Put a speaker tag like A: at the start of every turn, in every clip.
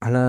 A: అలా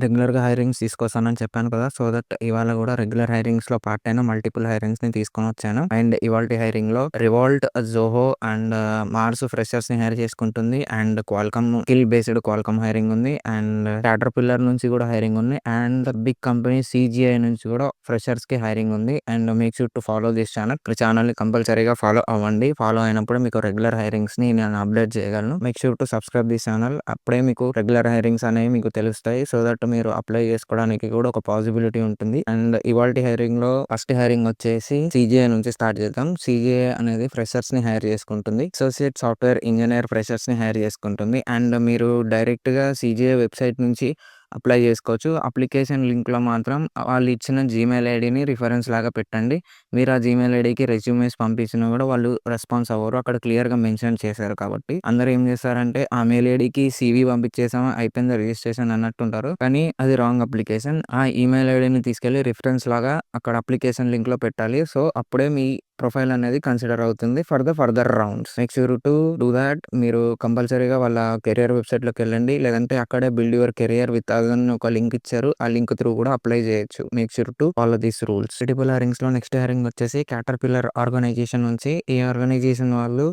A: రెగ్యులర్‌గా హైరింగ్స్ తీసుకొస్తానని చెప్పాను కదా! సో దట్ ఇవాళ గూడా రెగ్యులర్ హైరింగ్స్‌లో పార్ట్ అయిన మల్టిపుల్ హైరింగ్స్‌ని తీసుకొనొచ్చాను. అండ్ ఇవాల్టి హైరింగ్‌లో రివోల్ట్, జోహో అండ్ మార్స్ ఫ్రెషర్స్‌ని హైర్ చేసుకుంటుంది. And Qualcomm skill based Qualcomm hiring ఉంది. అండ్ క్యాటర్‌పిల్లర్ నుంచి గూడా హైరింగ్ ఉంది. అండ్ బిగ్ కంపెనీ సీజీఐ నుంచి కూడా ఫ్రెషర్స్‌కి హైరింగ్ ఉంది. And make sure to follow this channel. ఈ ఛానల్‌ని కంపల్సరీగా ఫాలో అవ్వండి. ఫాలో అయినప్పుడు మీకు రెగ్యులర్ హైరింగ్స్‌ని నేను అప్డేట్ చేయగలను. Make sure to subscribe this channel. అప్పుడే మీకు రెగ్యులర్ హైరింగ్స్ అనేవి మీకు తెలుస్తాయి. సో దట్ మీరు అప్లై చేసుకోవడానికి కూడా ఒక పాసిబిలిటీ ఉంటుంది. అండ్ ఇవాల్టి హైరింగ్‌లో ఫస్ట్ హైరింగ్ వచ్చేసి సీజీఐ నుంచి స్టార్ట్ చేద్దాం. సీజీఐ అనేది ఫ్రెషర్స్‌ని హైర్ చేసుకుంటుంది. అసోసియేట్ సాఫ్ట్‌వేర్ ఇంజినీర్ ఫ్రెషర్స్‌ని హైర్ చేసుకుంటుంది. అండ్ మీరు డైరెక్ట్‌గా సీజీఐ వెబ్‌సైట్ నుంచి అప్లై చేసుకోవచ్చు. అప్లికేషన్ లింక్‌లో మాత్రం వాళ్ళు ఇచ్చిన జీమెయిల్ ఐడీని రిఫరెన్స్ లాగా పెట్టండి. మీరు ఆ జీమెయిల్ ఐడీకి రెజ్యూమేస్ పంపించినా కూడా వాళ్ళు రెస్పాన్స్ అవ్వరు. అక్కడ క్లియర్‌గా మెన్షన్ చేశారు కాబట్టి. అందరూ ఏం చేస్తారంటే ఆ మెయిల్ ఐడీకి సీవీ పంపించేసామా అయిపోయింది రిజిస్ట్రేషన్ అన్నట్టుంటారు. కానీ అది రాంగ్ అప్లికేషన్. ఆ ఈమెయిల్ ఐడీని తీసుకెళ్ళి రిఫరెన్స్ లాగా అక్కడ అప్లికేషన్ లింక్‌లో పెట్టాలి. సో అప్పుడే మీ ప్రొఫైల్ అనేది కన్సిడర్ అవుతుంది for the further rounds. Make sure to do that. మీరు కంపల్సరీగా వాళ్ళ కెరియర్ వెబ్‌సైట్‌లోకెళ్ళండి. లేదంటే అక్కడే build your career with us అని ఒక లింక్ ఇచ్చారు. ఆ లింక్ త్రూ కూడా అప్లై చేయొచ్చు. Make sure to follow these rules. Multiple హైరింగ్స్‌లో నెక్స్ట్ హైరింగ్ వచ్చేసి క్యాటర్‌పిల్లర్ ఆర్గనైజేషన్ నుంచి. ఈ ఆర్గనైజేషన్ వాళ్ళు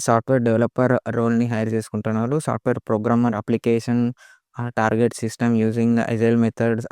A: సాఫ్ట్‌వేర్ డెవలపర్ రోల్‌ని హైర్ చేసుకుంటున్నారు. Software programmer application target system using agile methods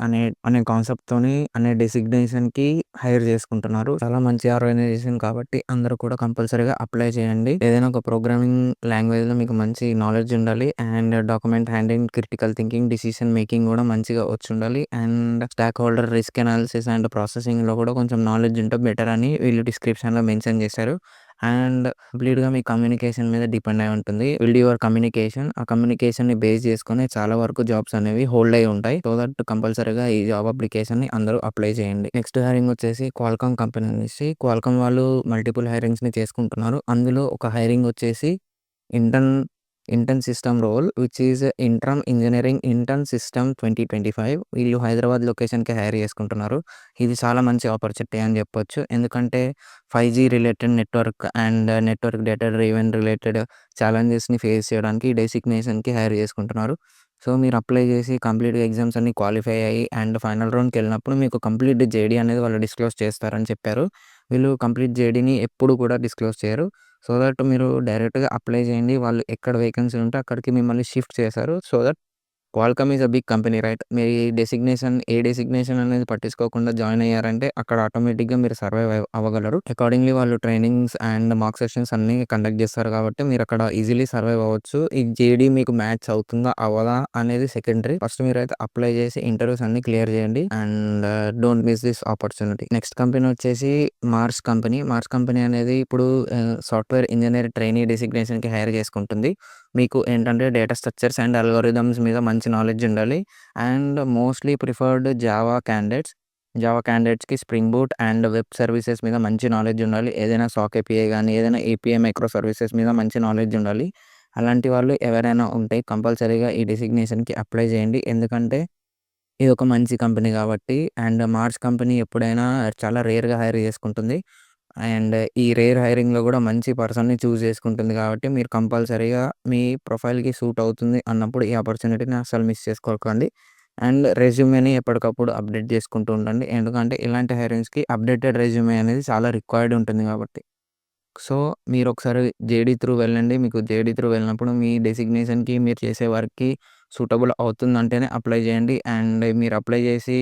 A: అనే కాన్సెప్ట్‌తోని అనే డెసిగ్నేషన్‌కి హైర్ చేసుకుంటున్నారు. చాలా మంచి ఆర్గనైజేషన్ కాబట్టి అందరూ కూడా కంపల్సరీగా అప్లై చేయండి. ఏదైనా ఒక ప్రోగ్రామింగ్ లాంగ్వేజ్‌లో మీకు మంచి నాలెడ్జ్ ఉండాలి. And document handling, critical thinking, decision making కూడా మంచిగా వచ్చుండాలి. And stock holder risk analysis and ప్రాసెసింగ్‌లో కూడా కొంచెం నాలెడ్జ్ ఉంటే బెటర్ అని వీళ్ళు డిస్క్రిప్షన్‌లో మెన్షన్ చేశారు. అండ్ కంప్లీట్‌గా మీ కమ్యూనికేషన్ మీద డిపెండ్ అయి ఉంటుంది. Build your communication. ఆ కమ్యూనికేషన్‌ని బేస్ చేసుకొని చాలా వరకు జాబ్స్ అనేవి హోల్డ్ అయ్యి ఉంటాయి. సో దట్ కంపల్సరీగా ఈ జాబ్ అప్లికేషన్‌ని అందరూ అప్లై చేయండి. నెక్స్ట్ హైరింగ్ వచ్చేసి క్వాల్కమ్ కంపెనీ నుంచి. క్వాల్కమ్ వాళ్ళు మల్టిపుల్ హైరింగ్స్‌ని చేసుకుంటున్నారు. అందులో ఒక హైరింగ్ వచ్చేసి intern intern system role which is intern system 2025. వీళ్ళు హైదరాబాద్ లొకేషన్‌కి హైర్ చేసుకుంటున్నారు. ఇది చాలా మంచి ఆపర్చునిటీ అని చెప్పొచ్చు. ఎందుకంటే 5G related network and network data driven related ఛాలెంజెస్‌ని ఫేస్ చేయడానికి ఈ డెసిగ్నేషన్‌కి హైర్ చేసుకుంటున్నారు. సో మీరు అప్లై చేసి కంప్లీట్‌గా ఎగ్జామ్స్ అన్నీ క్వాలిఫై అయ్యి అండ్ ఫైనల్ రౌండ్‌కెళ్ళినప్పుడు మీకు కంప్లీట్ జేడీ అనేది వాళ్ళు డిస్క్లోజ్ చేస్తారని చెప్పారు. వీళ్ళు కంప్లీట్ జేడీని ఎప్పుడు కూడా డిస్క్లోజ్ చేయరు. సో దట్ మీరు డైరెక్ట్‌గా అప్లై చేయండి. వాళ్ళు ఎక్కడ వేకెన్సీ ఉంటే అక్కడికి మిమ్మల్ని షిఫ్ట్ చేశారు. So that Qualcomm is a big company right. మీ డెసిగ్నేషన్ అనేది పట్టించుకోకుండా జాయిన్ అయ్యారంటే అక్కడ ఆటోమేటిక్‌గా మీరు సర్వైవ్ అవ్వగలరు. అకార్డింగ్‌లీ వాళ్ళు ట్రైనింగ్స్ అండ్ మాక్ సెషన్స్ అన్నీ కండక్ట్ చేస్తారు కాబట్టి మీరక్కడ ఈజీలీ సర్వైవ్ అవ్వచ్చు. ఈ జేడీ మీకు మ్యాచ్ అవుతుందా? అవ్వదా? అనేది సెకండరీ. ఫస్ట్ మీరైతే అప్లై చేసి ఇంటర్వ్యూస్ అన్నీ క్లియర్ చేయండి. And don't miss this opportunity. Next company వచ్చేసి మార్స్ కంపెనీ. మార్స్ కంపెనీ అనేది ఇప్పుడు సాఫ్ట్‌వేర్ ఇంజినీర్ ట్రైనీ డెసిగ్నేషన్‌కి హైర్ చేసుకుంటుంది. మీకు ఏంటంటే డేటా స్ట్రక్చర్స్ అండ్ అల్గోరిథమ్స్ మీద మంచి నాలెడ్జ్ ఉండాలి. And mostly preferred Java candidates. Java క్యాండిడేట్స్‌కి Spring Boot and web services మీద మంచి నాలెడ్జ్ ఉండాలి. ఏదైనా సాక్ ఏపీఐ గానీ, ఏదైనా ఏపీఐ మైక్రో సర్వీసెస్ మీద మంచి నాలెడ్జ్ ఉండాలి. అలాంటి వాళ్ళు ఎవరైనా ఉంటే కంపల్సరీగా ఈ డెసిగ్నేషన్‌కి అప్లై చేయండి. ఎందుకంటే ఇదొక మంచి కంపెనీ కాబట్టి. అండ్ మార్స్ కంపెనీ ఎప్పుడైనా చాలా రేర్‌గా హైర్ చేసుకుంటుంది. అండ్ ఈ రేర్ హైరింగ్‌లో గూడా మంచి పర్సన్‌ని చూజ్ చేసుకుంటుంది కాబట్టి మీరు కంపల్సరీగా మీ ప్రొఫైల్‌కి సూట్ అవుతుంది అన్నప్పుడు ఈ ఆపర్చునిటీని అస్సలు మిస్ చేసుకోకండి. అండ్ రెజ్యూమేని ఎప్పటికప్పుడు అప్డేట్ చేసుకుంటూ ఉండండి. ఎందుకంటే ఇలాంటి హైరింగ్స్‌కి అప్డేటెడ్ రెజ్యూమే అనేది చాలా రిక్వైర్డ్ ఉంటుంది కాబట్టి. సో మీరొకసారి జేడీ త్రూ వెళ్ళండి. మీకు జేడీ త్రూ వెళ్ళినప్పుడు మీ డెసిగ్నేషన్‌కి, మీరు చేసే వర్క్‌కి సూటబుల్ అవుతుందంటేనే అప్లై చేయండి. అండ్ మీరు అప్లై చేసి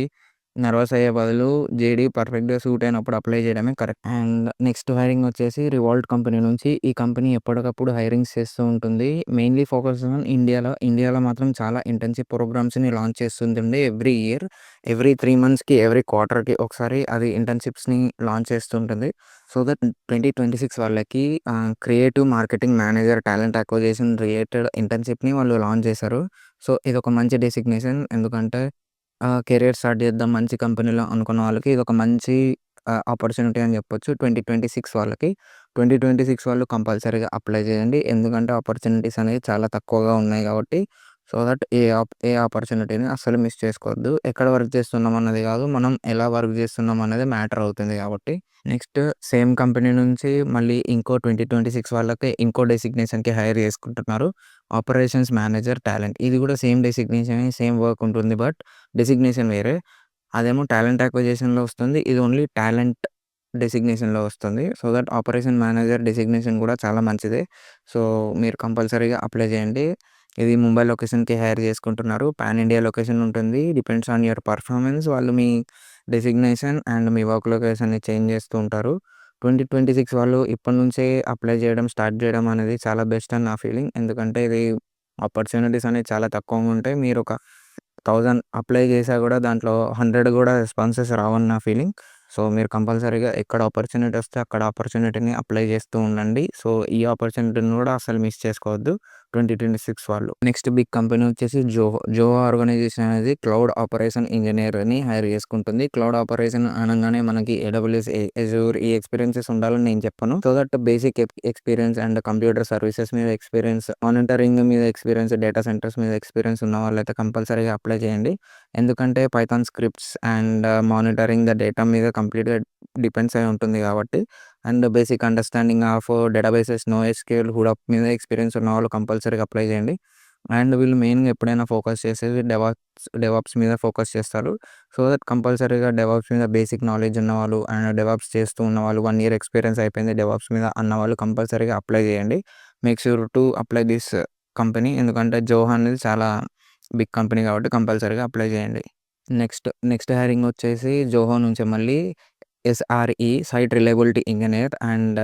A: నర్వస్ అయ్యే బదులు జేడీ పర్ఫెక్ట్‌గా సూట్ అయినప్పుడు అప్లై చేయడమే కరెక్ట్. అండ్ నెక్స్ట్ హైరింగ్ వచ్చేసి రివాల్ట్ కంపెనీ నుంచి. ఈ కంపెనీ ఎప్పటికప్పుడు హైరింగ్స్ చేస్తూ ఉంటుంది. మెయిన్‌లీ ఫోకస్ ఆన్ ఇండియాలో. ఇండియాలో మాత్రం చాలా ఇంటర్న్‌షిప్ ప్రోగ్రామ్స్‌ని లాంచ్ చేస్తుంటుంది ఎవ్రీ ఇయర్. ఎవ్రీ 3 మంత్స్‌కి, ఎవ్రీ క్వార్టర్‌కి ఒకసారి అది ఇంటర్న్‌షిప్స్‌ని లాంచ్ చేస్తుంటుంది. సో దట్ 2026 వాళ్ళకి creative marketing manager talent acquisition related ఇంటర్న్‌షిప్‌ని వాళ్ళు లాంచ్ చేశారు. సో ఇదొక మంచి డెసిగ్నేషన్. ఎందుకంటే కెరియర్ స్టార్ట్ చేద్దాం మంచి కంపెనీలో అనుకున్న వాళ్ళకి ఇదొక మంచి ఆపర్చునిటీ అని చెప్పొచ్చు. 2026 వాళ్ళకి. 2026 వాళ్ళు కంపల్సరీగా అప్లై చేయండి. ఎందుకంటే ఆపర్చునిటీస్ అనేవి చాలా తక్కువగా ఉన్నాయి కాబట్టి. సో దట్ ఏ ఆపర్చునిటీని అస్సలు మిస్ చేసుకోవద్దు. ఎక్కడ వర్క్ చేస్తున్నాం అన్నది కాదు, మనం ఎలా వర్క్ చేస్తున్నాం అనేది మ్యాటర్ అవుతుంది కాబట్టి. నెక్స్ట్ సేమ్ కంపెనీ నుంచి మళ్ళీ ఇంకో 2026 వాళ్ళకి ఇంకో డెసిగ్నేషన్‌కి హైర్ చేసుకుంటున్నారు. Operations manager talent. ఇది కూడా సేమ్ డెసిగ్నేషనే, సేమ్ వర్క్ ఉంటుంది. బట్ డెసిగ్నేషన్ వేరే. అదేమో టాలెంట్ అక్విజిషన్‌లో వస్తుంది. ఇది ఓన్లీ టాలెంట్ డెసిగ్నేషన్‌లో వస్తుంది. So that operation manager designation కూడా చాలా మంచిదే. సో మీరు కంపల్సరీగా అప్లై చేయండి. ఇది ముంబై లొకేషన్‌కి హైర్ చేసుకుంటున్నారు. పాన్ ఇండియా లొకేషన్ ఉంటుంది. Depends on your performance. వాళ్ళు మీ డెసిగ్నేషన్ అండ్ మీ వర్క్ లొకేషన్‌ని చేంజ్ చేస్తూ ఉంటారు. 2026 వాళ్ళు ఇప్పటి నుంచే అప్లై చేయడం స్టార్ట్ చేయడం అనేది చాలా బెస్ట్ అని నా ఫీలింగ్. ఎందుకంటే ఇది ఆపర్చునిటీస్ అనేవి చాలా తక్కువగా ఉంటాయి. మీరు ఒక 1000 అప్లై చేశా కూడా దాంట్లో 100 కూడా రెస్పాన్సెస్ రావని నా ఫీలింగ్. సో మీరు కంపల్సరీగా ఎక్కడ ఆపర్చునిటీ వస్తే అక్కడ ఆపర్చునిటీని అప్లై చేస్తూ ఉండండి. సో ఈ ఆపర్చునిటీని కూడా అసలు మిస్ చేసుకోవద్దు 2026 వాళ్ళు. నెక్స్ట్ బిగ్ కంపెనీ వచ్చేసి జోహో. జోహో ఆర్గనైజేషన్ అనేది క్లౌడ్ ఆపరేషన్ ఇంజినీర్‌ని హైర్ చేసుకుంటుంది. క్లౌడ్ ఆపరేషన్ అనంగానే మనకి ఏడబ్ల్యూఎస్, అజూర్ ఈ ఎక్స్‌పీరియన్సెస్ ఉండాలని నేను చెప్పను. So that basic experience and computer services మీద ఎక్స్‌పీరియన్స్, మానిటరింగ్ మీద ఎక్స్‌పీరియన్స్, డేటా సెంటర్స్ మీద ఎక్స్‌పీరియన్స్ ఉన్న వాళ్ళైతే కంపల్సరీగా అప్లై చేయండి. ఎందుకంటే Python scripts and monitoring the data మీద కంప్లీట్‌గా డిపెండ్స్ అయి ఉంటుంది కాబట్టి. And basic understanding of databases, NoSQL, Hadoop మీద ఎక్స్‌పీరియన్స్ ఉన్నవాళ్ళు కంపల్సరీగా అప్లై చేయండి. అండ్ వీళ్ళు మెయిన్‌గా ఎప్పుడైనా ఫోకస్ చేసేది డెవాప్స్ మీద ఫోకస్ చేస్తారు. సో దట్ కంపల్సరీగా డెవాప్స్ మీద బేసిక్ నాలెడ్జ్ ఉన్నవాళ్ళు అండ్ డెవాప్స్ చేస్తూ ఉన్నవాళ్ళు, 1 ఇయర్ ఎక్స్‌పీరియన్స్ అయిపోయింది డెవాప్స్ మీద అన్నవాళ్ళు కంపల్సరీగా అప్లై చేయండి. Make sure to apply this company. ఎందుకంటే జోహో అనేది చాలా బిగ్ కంపెనీ కాబట్టి కంపల్సరీగా అప్లై చేయండి. నెక్స్ట్ హైరింగ్ వచ్చేసి జోహో నుంచే మళ్ళీ SRE site reliability engineer and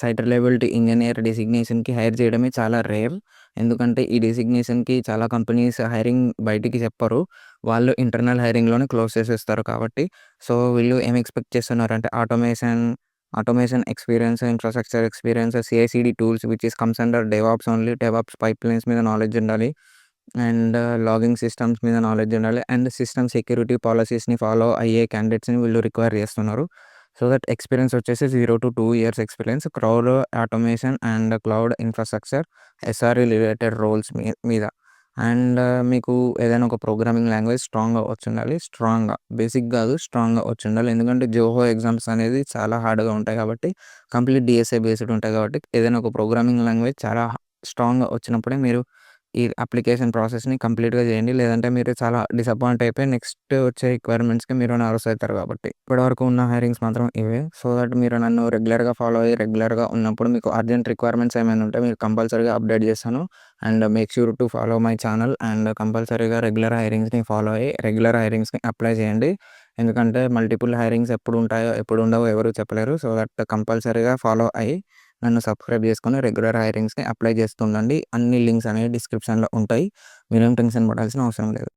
A: site reliability engineer డెసిగ్నేషన్‌కి హైర్ చేయడమే చాలా రేర్. ఎందుకంటే ఈ డెసిగ్నేషన్‌కి చాలా కంపెనీస్ హైరింగ్ బయటికి చెప్పరు. వాళ్ళు ఇంటర్నల్ హైరింగ్‌లోనే క్లోజ్ చేసేస్తారు కాబట్టి. సో వీళ్ళు ఏమి ఎక్స్‌పెక్ట్ చేస్తున్నారంటే automation experience, infrastructure experience, CICD tools which comes under DevOps only. DevOps pipelines మీద నాలెడ్జ్ ఉండాలి. అండ్ లాగింగ్ సిస్టమ్స్ మీద నాలెడ్జ్ ఉండాలి. అండ్ సిస్టమ్ సెక్యూరిటీ పాలిసీస్‌ని ఫాలో అయ్యే క్యాండిడేట్స్‌ని వీళ్ళు రిక్వైర్ చేస్తున్నారు. సో దట్ ఎక్స్‌పీరియన్స్ వచ్చేసి 0-2 years experience crowd automation and cloud infrastructure, SRE related roles మీద. అండ్ మీకు ఏదైనా ఒక ప్రోగ్రామింగ్ లాంగ్వేజ్ స్ట్రాంగ్‌గా వచ్చుండాలి. బేసిక్ కాదు, స్ట్రాంగ్‌గా వచ్చుండాలి. ఎందుకంటే జోహో ఎగ్జామ్స్ అనేది చాలా హార్డ్‌గా ఉంటాయి కాబట్టి, కంప్లీట్ డీఎస్ఏ బేస్డ్ ఉంటాయి కాబట్టి, ఏదైనా ఒక ప్రోగ్రామింగ్ లాంగ్వేజ్ చాలా స్ట్రాంగ్‌గా వచ్చినప్పుడే మీరు ఈ అప్లికేషన్ ప్రాసెస్‌ని కంప్లీట్‌గా చేయండి. లేదంటే మీరు చాలా డిసప్పాయింట్ అయిపోయి నెక్స్ట్ వచ్చే రిక్వైర్మెంట్స్‌కి మీరు నర్వస్ అవుతారు కాబట్టి. ఇప్పటివరకు ఉన్న హైరింగ్స్ మాత్రం ఇవే. సో దట్ మీరు నన్ను రెగ్యులర్‌గా ఫాలో అయ్యి రెగ్యులర్‌గా ఉన్నప్పుడు మీకు అర్జెంట్ రిక్వైర్మెంట్స్ ఏమైనా ఉంటే మీరు కంపల్సరీగా అప్డేట్ చేస్తాను. And make sure to follow my channel and కంపల్సరీగా రెగ్యులర్ హైరింగ్స్‌ని ఫాలో అయ్యి రెగ్యులర్ హైరింగ్స్‌ని అప్లై చేయండి. ఎందుకంటే మల్టిపుల్ హైరింగ్స్ ఎప్పుడు ఉంటాయో, ఎప్పుడు ఉండవో ఎవరు చెప్పలేరు. సో దట్ కంపల్సరీగా ఫాలో అయ్యి నన్ను సబ్స్క్రైబ్ చేసుకొని రెగ్యులర్ హైరింగ్స్‌ని అప్లై చేస్తుండండి. అన్ని లింక్స్ అనేవి డిస్క్రిప్షన్‌లో ఉంటాయి. మీరేం టెన్షన్ పడాల్సిన అవసరం లేదు.